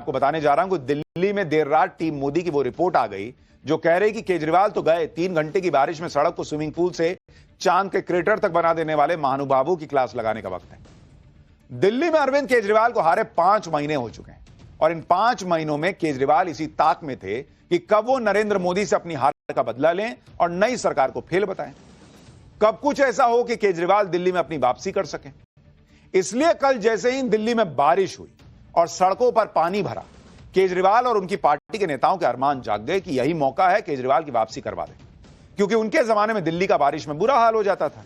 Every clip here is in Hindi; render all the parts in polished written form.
आपको बताने जा रहा हूं कि दिल्ली में देर रात टीम मोदी की वो रिपोर्ट आ गई जो कह रही कि केजरीवाल तो गए, 3 घंटे की बारिश में सड़क को स्विमिंग पूल से चांद के क्रेटर तक बना देने वाले महानुभावों की क्लास लगाने का वक्त है। दिल्ली में अरविंद केजरीवाल को हारे 5 महीने हो चुके हैं और इन 5 महीनों में केजरीवाल इसी ताक में थे कि कब वो नरेंद्र मोदी से अपनी हार का बदला लें और नई सरकार को फेल बताएं, कब कुछ ऐसा हो कि केजरीवाल दिल्ली में अपनी वापसी कर सकें। इसलिए कल जैसे ही दिल्ली में बारिश हुई और सड़कों पर पानी भरा, केजरीवाल और उनकी पार्टी के नेताओं के अरमान जाग गए कि यही मौका है केजरीवाल की वापसी करवा दें, क्योंकि उनके जमाने में दिल्ली का बारिश में बुरा हाल हो जाता था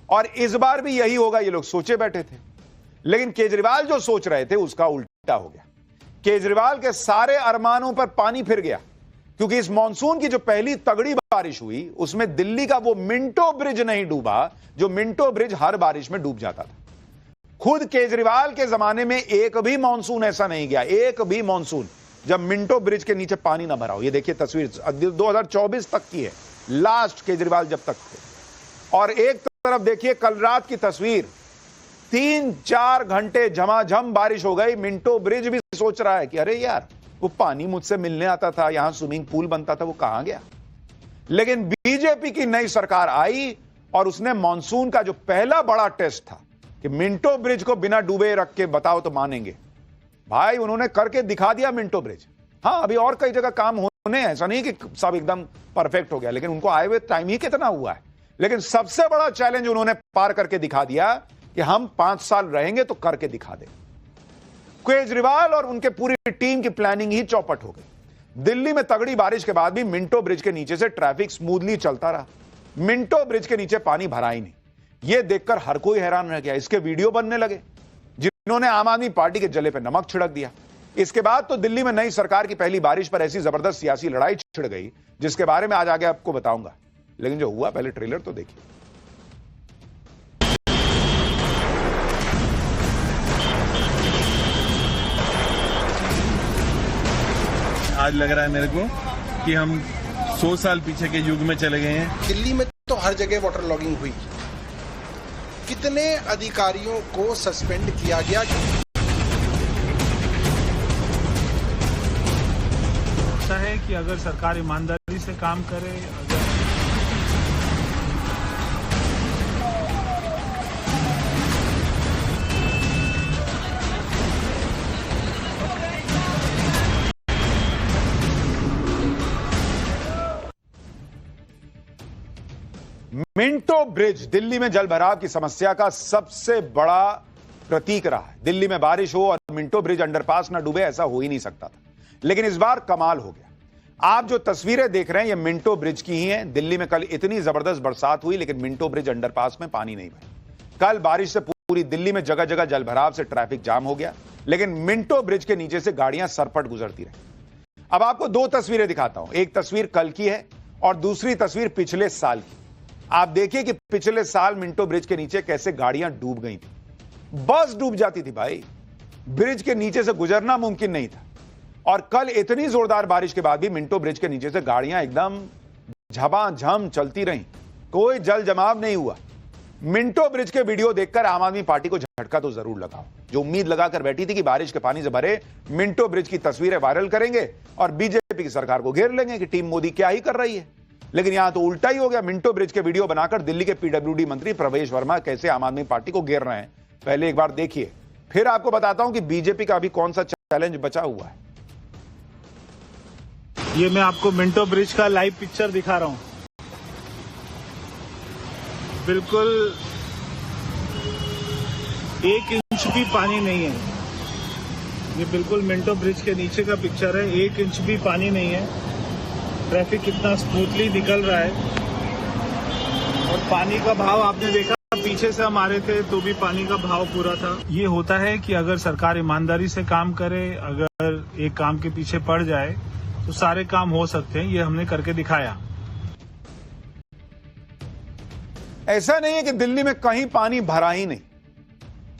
और इस बार भी यही होगा, ये लोग सोचे बैठे थे। लेकिन केजरीवाल जो सोच रहे थे उसका उल्टा हो गया। केजरीवाल के सारे अरमानों पर पानी फिर गया, क्योंकि इस मॉनसून की जो पहली तगड़ी बारिश हुई उसमें दिल्ली का वो मिंटो ब्रिज नहीं डूबा जो मिंटो ब्रिज हर बारिश में डूब जाता था। खुद केजरीवाल के जमाने में एक भी मॉनसून ऐसा नहीं गया, एक भी मॉनसून जब मिंटो ब्रिज के नीचे पानी ना भरा हो। ये देखिए तस्वीर 2024 तक की है, लास्ट केजरीवाल जब तक थे। और एक तरफ देखिए कल रात की तस्वीर, 3-4 घंटे झमाझम बारिश हो गई। मिंटो ब्रिज भी सोच रहा है कि अरे यार, वो पानी मुझसे मिलने आता था, यहां स्विमिंग पूल बनता था, वो कहां गया। लेकिन बीजेपी की नई सरकार आई और उसने मॉनसून का जो पहला बड़ा टेस्ट था कि मिंटो ब्रिज को बिना डूबे रख के बताओ तो मानेंगे, भाई उन्होंने करके दिखा दिया मिंटो ब्रिज। हां, अभी और कई जगह काम होने, ऐसा नहीं कि सब एकदम परफेक्ट हो गया, लेकिन उनको आए हुए टाइम ही कितना हुआ है। लेकिन सबसे बड़ा चैलेंज उन्होंने पार करके दिखा दिया कि हम 5 साल रहेंगे तो करके दिखा दें। केजरीवाल और उनके पूरी टीम की प्लानिंग ही चौपट हो गई। दिल्ली में तगड़ी बारिश के बाद भी मिंटो ब्रिज के नीचे से ट्रैफिक स्मूथली चलता रहा, मिंटो ब्रिज के नीचे पानी भरा ही नहीं। यह देखकर हर कोई हैरान रह गया। इसके वीडियो बनने लगे जिन्होंने आम आदमी पार्टी के जले पे नमक छिड़क दिया। इसके बाद तो दिल्ली में नई सरकार की पहली बारिश पर ऐसी जबरदस्त सियासी लड़ाई छिड़ गई जिसके बारे में आज आगे आपको बताऊंगा। लेकिन जो हुआ, पहले ट्रेलर तो देखिए। आज लग रहा है मेरे को कि हम 100 साल पीछे के युग में चले गए हैं। दिल्ली में तो हर जगह वाटर लॉगिंग हुई, कितने अधिकारियों को सस्पेंड किया गया। ऐसा है कि अगर सरकार ईमानदारी से काम करे, मिंटो ब्रिज दिल्ली में जलभराव की समस्या का सबसे बड़ा प्रतीक रहा है। दिल्ली में बारिश हो और मिंटो ब्रिज अंडरपास ना डूबे, ऐसा हो ही नहीं सकता था। लेकिन इस बार कमाल हो गया। आप जो तस्वीरें देख रहे हैं ये मिंटो ब्रिज की ही हैं। दिल्ली में कल इतनी जबरदस्त बरसात हुई लेकिन मिंटो ब्रिज अंडरपास में पानी नहीं भरा। कल बारिश से पूरी दिल्ली में जगह जगह जलभराव से ट्रैफिक जाम हो गया, लेकिन मिंटो ब्रिज के नीचे से गाड़ियां सरपट गुजरती रही। अब आपको 2 तस्वीरें दिखाता हूं। एक तस्वीर कल की है और दूसरी तस्वीर पिछले साल की। आप देखिए कि पिछले साल मिंटो ब्रिज के नीचे कैसे गाड़ियां डूब गई थी, बस डूब जाती थी भाई, ब्रिज के नीचे से गुजरना मुमकिन नहीं था। और कल इतनी जोरदार बारिश के बाद भी मिंटो ब्रिज के नीचे से गाड़ियां एकदम झमाझम चलती रहीं, कोई जल जमाव नहीं हुआ। मिंटो ब्रिज के वीडियो देखकर आम आदमी पार्टी को झटका तो जरूर लगा, जो उम्मीद लगाकर बैठी थी कि बारिश के पानी से भरे मिंटो ब्रिज की तस्वीरें वायरल करेंगे और बीजेपी की सरकार को घेर लेंगे कि टीम मोदी क्या ही कर रही है। लेकिन यहां तो उल्टा ही हो गया। मिंटो ब्रिज के वीडियो बनाकर दिल्ली के पीडब्ल्यूडी मंत्री प्रवेश वर्मा कैसे आम आदमी पार्टी को घेर रहे हैं, पहले एक बार देखिए, फिर आपको बताता हूं कि बीजेपी का अभी कौन सा चैलेंज बचा हुआ है। ये मैं आपको मिंटो ब्रिज का लाइव पिक्चर दिखा रहा हूं। बिल्कुल 1 इंच भी पानी नहीं है। ये बिल्कुल मिंटो ब्रिज के नीचे का पिक्चर है, 1 इंच भी पानी नहीं है। ट्रैफिक कितना स्मूथली निकल रहा है और पानी का भाव आपने देखा, पीछे से हम आ रहे थे तो भी पानी का भाव पूरा था। ये होता है कि अगर सरकार ईमानदारी से काम करे, अगर एक काम के पीछे पड़ जाए तो सारे काम हो सकते हैं। ये हमने करके दिखाया। ऐसा नहीं है कि दिल्ली में कहीं पानी भरा ही नहीं,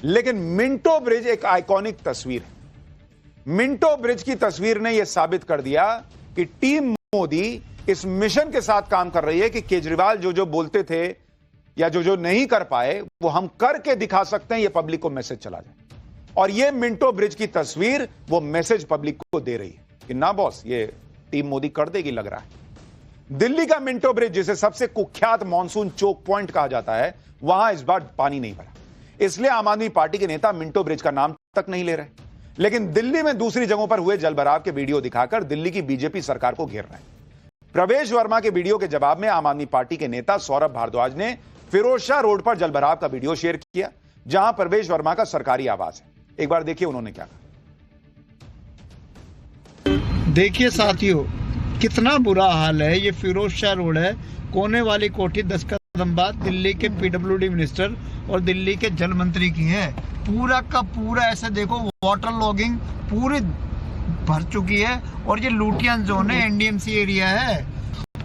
लेकिन मिंटो ब्रिज एक आइकॉनिक तस्वीर है। मिंटो ब्रिज की तस्वीर ने यह साबित कर दिया कि टीम मोदी इस मिशन के साथ काम कर रही है कि केजरीवाल जो बोलते थे या जो नहीं कर पाए वो हम करके दिखा सकते हैं, ये पब्लिक को मैसेज चला जाए। और ये मिंटो ब्रिज की तस्वीर वो मैसेज पब्लिक को दे रही है कि ना बॉस, ये टीम मोदी कर देगी लग रहा है। दिल्ली का मिंटो ब्रिज, जिसे सबसे कुख्यात मॉनसून चोक पॉइंट कहा जाता है, वहां इस बार पानी नहीं भरा। इसलिए आम आदमी पार्टी के नेता मिंटो ब्रिज का नाम तक नहीं ले रहे। लेकिन दिल्ली में दूसरी जगहों पर हुए जलभराव के वीडियो दिखाकर दिल्ली की बीजेपी सरकार को घेर रहे हैं। प्रवेश वर्मा के वीडियो के जवाब में आम आदमी पार्टी के नेता सौरभ भारद्वाज ने फिरोजशाह रोड पर जलभराव का वीडियो शेयर किया, जहां प्रवेश वर्मा का सरकारी आवास है। एक बार देखिए उन्होंने क्या कहा। देखिए साथियों, कितना बुरा हाल है। ये फिरोजशाह रोड है, कोने वाली कोठी 10 कदम बाद दिल्ली के पीडब्ल्यूडी मिनिस्टर और दिल्ली के जल मंत्री की है। पूरा का पूरा ऐसे देखो, वाटर लॉगिंग पूरी भर चुकी है और ये लूटियन जोन है, एनडीएमसी एरिया है।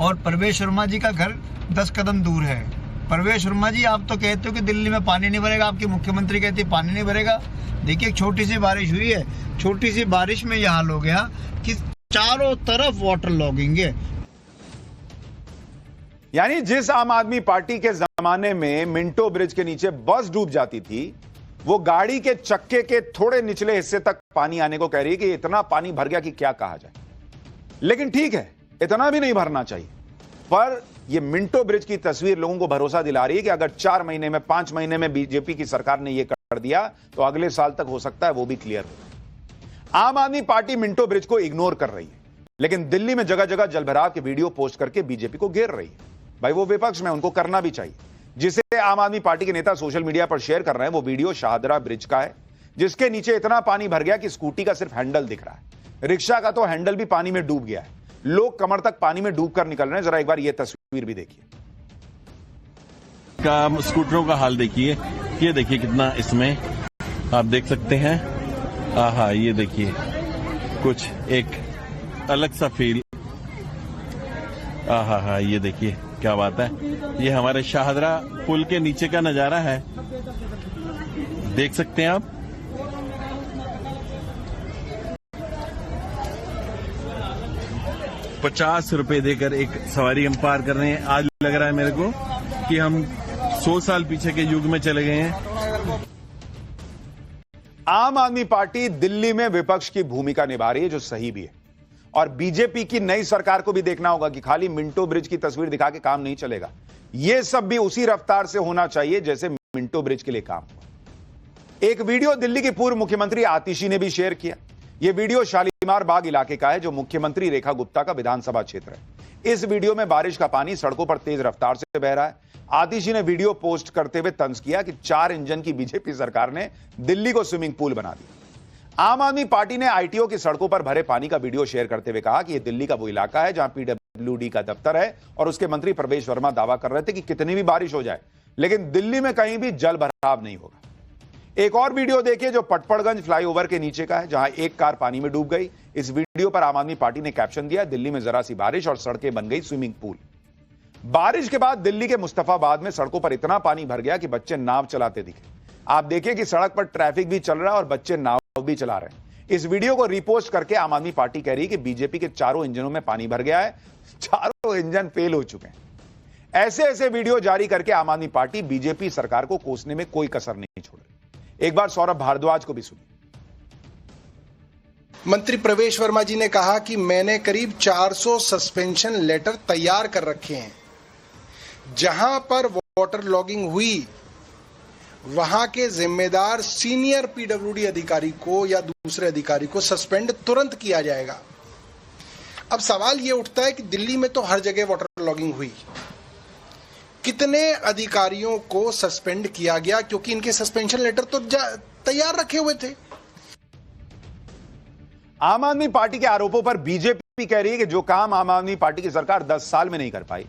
और प्रवेश वर्मा जी का घर 10 कदम दूर है। प्रवेश वर्मा जी, आप तो कहते हो कि दिल्ली में पानी नहीं भरेगा, आपके मुख्यमंत्री कहते हैं पानी नहीं भरेगा। देखिए, एक छोटी सी बारिश हुई है, छोटी सी बारिश में यह हाल हो गया कि चारों तरफ वाटर लॉगिंग है। यानी जिस आम आदमी पार्टी के जमाने में मिंटो ब्रिज के नीचे बस डूब जाती थी, वो गाड़ी के चक्के के थोड़े निचले हिस्से तक पानी आने को कह रही है कि इतना पानी भर गया कि क्या कहा जाए। लेकिन ठीक है, इतना भी नहीं भरना चाहिए। पर यह मिंटो ब्रिज की तस्वीर लोगों को भरोसा दिला रही है कि अगर 4 महीने में, 5 महीने में बीजेपी की सरकार ने यह कर दिया तो अगले साल तक हो सकता है वो भी क्लियर हो। आम आदमी पार्टी मिंटो ब्रिज को इग्नोर कर रही है, लेकिन दिल्ली में जगह जगह जलभराव के वीडियो पोस्ट करके बीजेपी को घेर रही है। भाई, वो विपक्ष में, उनको करना भी चाहिए। जिसे आम आदमी पार्टी के नेता सोशल मीडिया पर शेयर कर रहे हैं, वो वीडियो शाहदरा ब्रिज का है, जिसके नीचे इतना पानी भर गया कि स्कूटी का सिर्फ हैंडल दिख रहा है। रिक्शा का तो हैंडल भी पानी में डूब गया है। लोग कमर तक पानी में डूबकर निकल रहे हैं। जरा एक बार ये तस्वीर भी देखिए। का स्कूटरों का हाल देखिए, ये देखिए कितना इसमें आप देख सकते हैं। आहा, ये देखिए कुछ एक अलग सा फील। आहा, ये देखिए क्या बात है। ये हमारे शाहदरा पुल के नीचे का नजारा है, देख सकते हैं आप। ₹50 देकर एक सवारी हम पार कर रहे हैं। आज लग रहा है मेरे को कि हम 100 साल पीछे के युग में चले गए हैं। आम आदमी पार्टी दिल्ली में विपक्ष की भूमिका निभा रही है, जो सही भी है। और बीजेपी की नई सरकार को भी देखना होगा कि खाली मिंटो ब्रिज की तस्वीर दिखा के काम नहीं चलेगा। यह सब भी उसी रफ्तार से होना चाहिए जैसे मिंटो ब्रिज के लिए काम हुआ। एक वीडियो दिल्ली की पूर्व मुख्यमंत्री आतिशी ने भी शेयर किया। यह वीडियो शालीमार बाग इलाके का है, जो मुख्यमंत्री रेखा गुप्ता का विधानसभा क्षेत्र है। इस वीडियो में बारिश का पानी सड़कों पर तेज रफ्तार से बह रहा है। आतिशी ने वीडियो पोस्ट करते हुए तंज किया कि 4 इंजन की बीजेपी सरकार ने दिल्ली को स्विमिंग पूल बना दिया। आम आदमी पार्टी ने आईटीओ की सड़कों पर भरे पानी का वीडियो शेयर करते हुए कहा कि यह दिल्ली का वो इलाका है जहां पीडब्ल्यूडी का दफ्तर है, और उसके मंत्री प्रवेश वर्मा दावा कर रहे थे कि कितनी भी बारिश हो जाए, लेकिन दिल्ली में कहीं भी जल भराव नहीं होगा। एक और वीडियो देखिए जो पटपड़गंज फ्लाईओवर के नीचे का है, जहां एक कार पानी में डूब गई। इस वीडियो पर आम आदमी पार्टी ने कैप्शन दिया, दिल्ली में जरा सी बारिश और सड़कें बन गई स्विमिंग पूल। बारिश के बाद दिल्ली के मुस्तफाबाद में सड़कों पर इतना पानी भर गया कि बच्चे नाव चलाते दिखे। आप देखिए कि सड़क पर ट्रैफिक भी चल रहा है और बच्चे नाव भी चला रहे हैं। इस वीडियो को रिपोस्ट करके आम आदमी पार्टी कह रही है कि बीजेपी के 4 इंजनों में पानी भर गया है, 4 इंजन फेल हो चुके हैं। ऐसे ऐसे वीडियो जारी करके आम आदमी पार्टी बीजेपी सरकार को कोसने में कोई कसर नहीं छोड़ रही। एक बार सौरभ भारद्वाज को भी सुनिए। मंत्री प्रवेश वर्मा जी ने कहा कि मैंने करीब 400 सस्पेंशन लेटर तैयार कर रखे हैं। जहां पर वाटर लॉगिंग हुई, वहां के जिम्मेदार सीनियर पीडब्ल्यूडी अधिकारी को या दूसरे अधिकारी को सस्पेंड तुरंत किया जाएगा। अब सवाल यह उठता है कि दिल्ली में तो हर जगह वाटर लॉगिंग हुई, कितने अधिकारियों को सस्पेंड किया गया? क्योंकि इनके सस्पेंशन लेटर तो तैयार रखे हुए थे। आम आदमी पार्टी के आरोपों पर बीजेपी कह रही है कि जो काम आम आदमी पार्टी की सरकार 10 साल में नहीं कर पाई,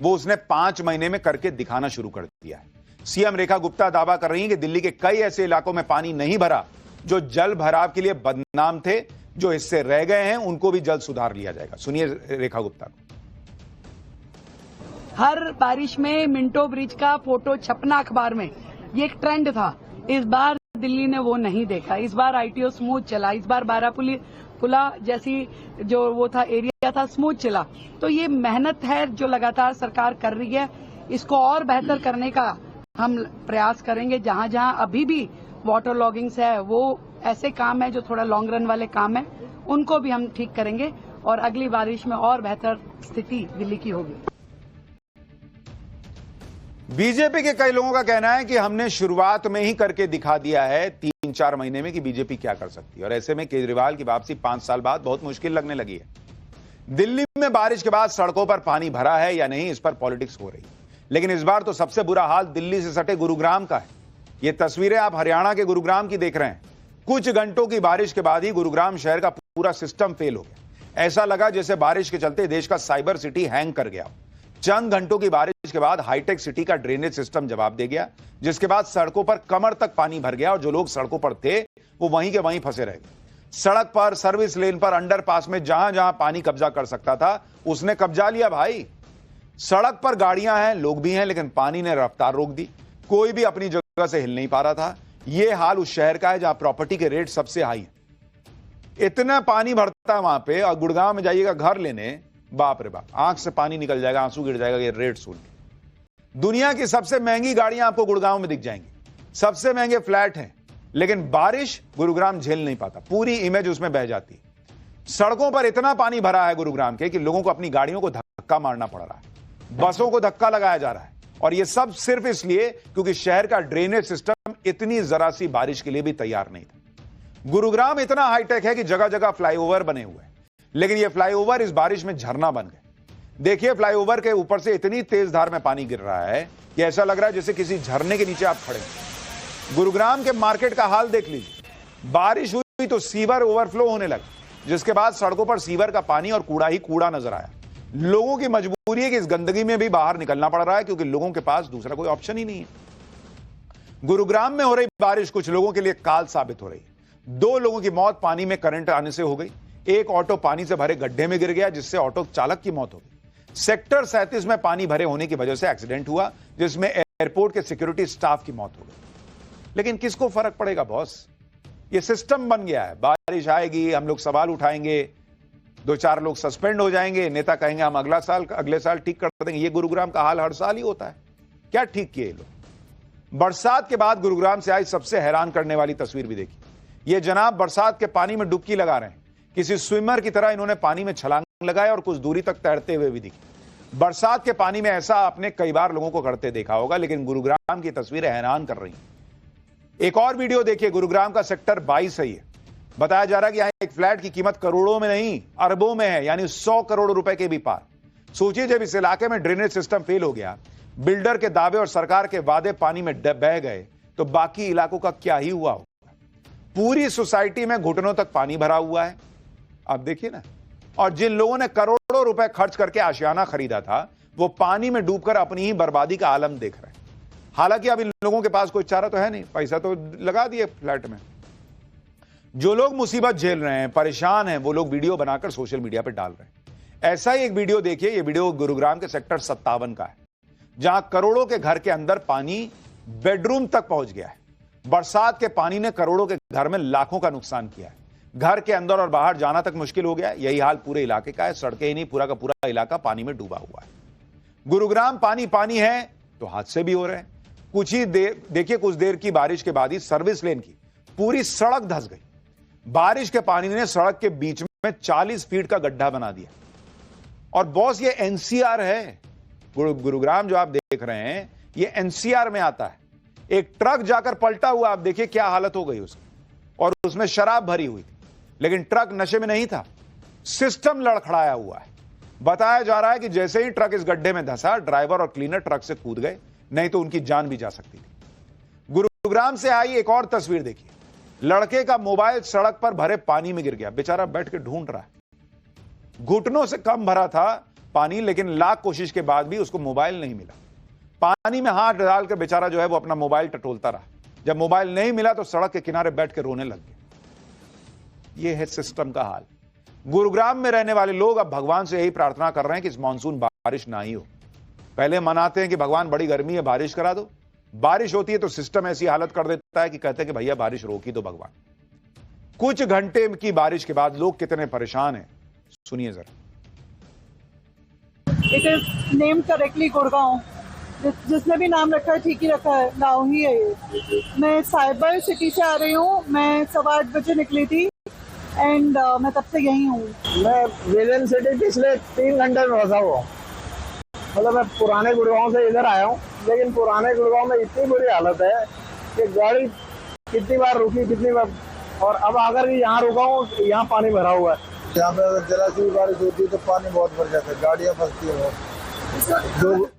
वो उसने 5 महीने में करके दिखाना शुरू कर दिया है। सीएम रेखा गुप्ता दावा कर रही हैं कि दिल्ली के कई ऐसे इलाकों में पानी नहीं भरा जो जल भराव के लिए बदनाम थे। जो हिस्से रह गए हैं उनको भी जल्द सुधार लिया जाएगा। सुनिए रेखा गुप्ता को। हर बारिश में मिंटो ब्रिज का फोटो छपना अखबार में, ये एक ट्रेंड था। इस बार दिल्ली ने वो नहीं देखा। इस बार आईटीओ स्मूथ चला। इस बार बारापुला जैसी जो वो था एरिया था, स्मूथ चला। तो ये मेहनत है जो लगातार सरकार कर रही है। इसको और बेहतर करने का हम प्रयास करेंगे। जहां जहां अभी भी वाटर लॉगिंग्स है, वो ऐसे काम है जो थोड़ा लॉन्ग रन वाले काम है, उनको भी हम ठीक करेंगे और अगली बारिश में और बेहतर स्थिति दिल्ली की होगी। बीजेपी के कई लोगों का कहना है कि हमने शुरुआत में ही करके दिखा दिया है 3-4 महीने में कि बीजेपी क्या कर सकती है, और ऐसे में केजरीवाल की वापसी 5 साल बाद बहुत मुश्किल लगने लगी है। दिल्ली में बारिश के बाद सड़कों पर पानी भरा है या नहीं, इस पर पॉलिटिक्स हो रही है, लेकिन इस बार तो सबसे बुरा हाल दिल्ली से सटे गुरुग्राम का है। ये तस्वीरें आप हरियाणा के गुरुग्राम की देख रहे हैं। कुछ घंटों की बारिश के बाद ही गुरुग्राम शहर का पूरा सिस्टम फेल हो गया। ऐसा लगा जैसे बारिश के चलते देश का साइबर सिटी हैंग कर गया। चंद घंटों की बारिश के बाद हाईटेक सिटी का ड्रेनेज सिस्टम जवाब दे गया, जिसके बाद सड़कों पर कमर तक पानी भर गया और जो लोग सड़कों पर थे वो वहीं के वहीं फंसे रह गए। सड़क पर, सर्विस लेन पर, अंडरपास में जहां जहां पानी कब्जा कर सकता था उसने कब्जा लिया भाई। सड़क पर गाड़ियां हैं, लोग भी हैं, लेकिन पानी ने रफ्तार रोक दी। कोई भी अपनी जगह से हिल नहीं पा रहा था। यह हाल उस शहर का है जहां प्रॉपर्टी के रेट सबसे हाई है। इतना पानी भरता है वहां पे, और गुड़गांव में जाइएगा घर लेने, बाप रे बाप, आंख से पानी निकल जाएगा, आंसू गिर जाएगा ये रेट सुन के। दुनिया की सबसे महंगी गाड़ियां आपको गुड़गांव में दिख जाएंगी, सबसे महंगे फ्लैट हैं, लेकिन बारिश गुरुग्राम झेल नहीं पाता, पूरी इमेज उसमें बह जाती है। सड़कों पर इतना पानी भरा है गुरुग्राम के कि लोगों को अपनी गाड़ियों को धक्का मारना पड़ रहा है, बसों को धक्का लगाया जा रहा है, और यह सब सिर्फ इसलिए क्योंकि शहर का ड्रेनेज सिस्टम इतनी जरा सी बारिश के लिए भी तैयार नहीं था। गुरुग्राम इतना हाईटेक है कि जगह जगह फ्लाईओवर बने हुए हैं, लेकिन ये फ्लाईओवर इस बारिश में झरना बन गए। देखिए, फ्लाईओवर के ऊपर से इतनी तेज धार में पानी गिर रहा है कि ऐसा लग रहा है जैसे किसी झरने के नीचे आप खड़े हैं। गुरुग्राम के मार्केट का हाल देख लीजिए। बारिश हुई तो सीवर ओवरफ्लो होने लगा, जिसके बाद सड़कों पर सीवर का पानी और कूड़ा ही कूड़ा नजर आया। लोगों की मजबूरी है कि इस गंदगी में भी बाहर निकलना पड़ रहा है, क्योंकि लोगों के पास दूसरा कोई ऑप्शन ही नहीं है। गुरुग्राम में हो रही बारिश कुछ लोगों के लिए काल साबित हो रही है। 2 लोगों की मौत पानी में करंट आने से हो गई। एक ऑटो पानी से भरे गड्ढे में गिर गया, जिससे ऑटो चालक की मौत हो गई। सेक्टर 37 में पानी भरे होने की वजह से एक्सीडेंट हुआ, जिसमें एयरपोर्ट के सिक्योरिटी स्टाफ की मौत हो गई। लेकिन किसको फर्क पड़ेगा बॉस, ये सिस्टम बन गया है। बारिश आएगी, हम लोग सवाल उठाएंगे, 2-4 लोग सस्पेंड हो जाएंगे, नेता कहेंगे हम अगले साल ठीक कर देंगे। ये गुरुग्राम का हाल हर साल ही होता है। क्या ठीक किए ये लोग। बरसात के बाद गुरुग्राम से आई सबसे हैरान करने वाली तस्वीर भी देखी। ये जनाब बरसात के पानी में डुबकी लगा रहे हैं। किसी स्विमर की तरह इन्होंने पानी में छलांग लगाया और कुछ दूरी तक तैरते हुए भी दिखे। बरसात के पानी में ऐसा आपने कई बार लोगों को करते देखा होगा, लेकिन गुरुग्राम की तस्वीरें हैरान कर रही हैं। एक और वीडियो देखिए, गुरुग्राम का सेक्टर 22 है। ये बताया जा रहा है कि यहां एक फ्लैट की कीमत करोड़ों में नहीं अरबों में है, यानी 100 करोड़ रुपए के भी पार। सोचिए, जब इस इलाके में ड्रेनेज सिस्टम फेल हो गया, बिल्डर के दावे और सरकार के वादे पानी में बह गए, तो बाकी इलाकों का क्या ही हुआ होगा। पूरी सोसाइटी में घुटनों तक पानी भरा हुआ है, आप देखिए ना। और जिन लोगों ने करोड़ों रुपए खर्च करके आशियाना खरीदा था, वो पानी में डूबकर अपनी ही बर्बादी का आलम देख रहे हैं। हालांकि अब इन लोगों के पास कोई चारा तो है नहीं, पैसा तो लगा दिए फ्लैट में। जो लोग मुसीबत झेल रहे हैं, परेशान हैं, वो लोग वीडियो बनाकर सोशल मीडिया पर डाल रहे हैं। ऐसा ही एक वीडियो देखिए। ये वीडियो गुरुग्राम के सेक्टर 57 का है, जहां करोड़ों के घर के अंदर पानी बेडरूम तक पहुंच गया है। बरसात के पानी ने करोड़ों के घर में लाखों का नुकसान किया है। घर के अंदर और बाहर जाना तक मुश्किल हो गया। यही हाल पूरे इलाके का है। सड़कें ही नहीं, पूरा का पूरा इलाका पानी में डूबा हुआ है। गुरुग्राम पानी पानी है तो हादसे भी हो रहे हैं। कुछ ही देर देखिए, कुछ देर की बारिश के बाद ही सर्विस लेन की पूरी सड़क धंस गई। बारिश के पानी ने सड़क के बीच में 40 फीट का गड्ढा बना दिया। और बॉस, ये एनसीआर है। गुरुग्राम जो आप देख रहे हैं, ये एनसीआर में आता है। एक ट्रक जाकर पलटा हुआ, आप देखिए क्या हालत हो गई उसकी, और उसमें शराब भरी हुई थी। लेकिन ट्रक नशे में नहीं था, सिस्टम लड़खड़ाया हुआ है। बताया जा रहा है कि जैसे ही ट्रक इस गड्ढे में धंसा, ड्राइवर और क्लीनर ट्रक से कूद गए, नहीं तो उनकी जान भी जा सकती थी। गुरुग्राम से आई एक और तस्वीर देखिए। लड़के का मोबाइल सड़क पर भरे पानी में गिर गया। बेचारा बैठ के ढूंढ रहा है। घुटनों से कम भरा था पानी, लेकिन लाख कोशिश के बाद भी उसको मोबाइल नहीं मिला। पानी में हाथ डालकर बेचारा जो है वो अपना मोबाइल टटोलता रहा। जब मोबाइल नहीं मिला तो सड़क के किनारे बैठ के रोने लग गए। यह है सिस्टम का हाल। गुरुग्राम में रहने वाले लोग अब भगवान से यही प्रार्थना कर रहे हैं कि इस मानसून बारिश ना ही हो। पहले मनाते हैं कि भगवान बड़ी गर्मी है, बारिश करा दो। बारिश होती है तो सिस्टम ऐसी हालत कर देता है कि कहते हैं कि भैया बारिश रोक ही दो भगवान। कुछ घंटे की बारिश के बाद लोग कितने परेशान हैं, सुनिए जरा। It is named correctly Gurgaon. जिसने भी नाम रखा है ठीक ही रखा है, गाँव ही है ये। मैं साइबर सिटी से आ रही हूँ, मैं 8:15 बजे निकली थी एंड मैं तब से यही हूँ। मैं विजन सिटी पिछले 3 घंटे में फंसा हुआ हूँ। मतलब मैं पुराने गुड़गांव से इधर आया हूँ, लेकिन पुराने गुड़गांव में इतनी बुरी हालत है कि गाड़ी कितनी बार रुकी, कितनी बार, और अब आकर के यहाँ रुका हूँ, यहाँ पानी भरा हुआ है। यहाँ पे अगर जरा सी बारिश होती है तो पानी बहुत भर जाता है, गाड़ियाँ फंसती है बहुत।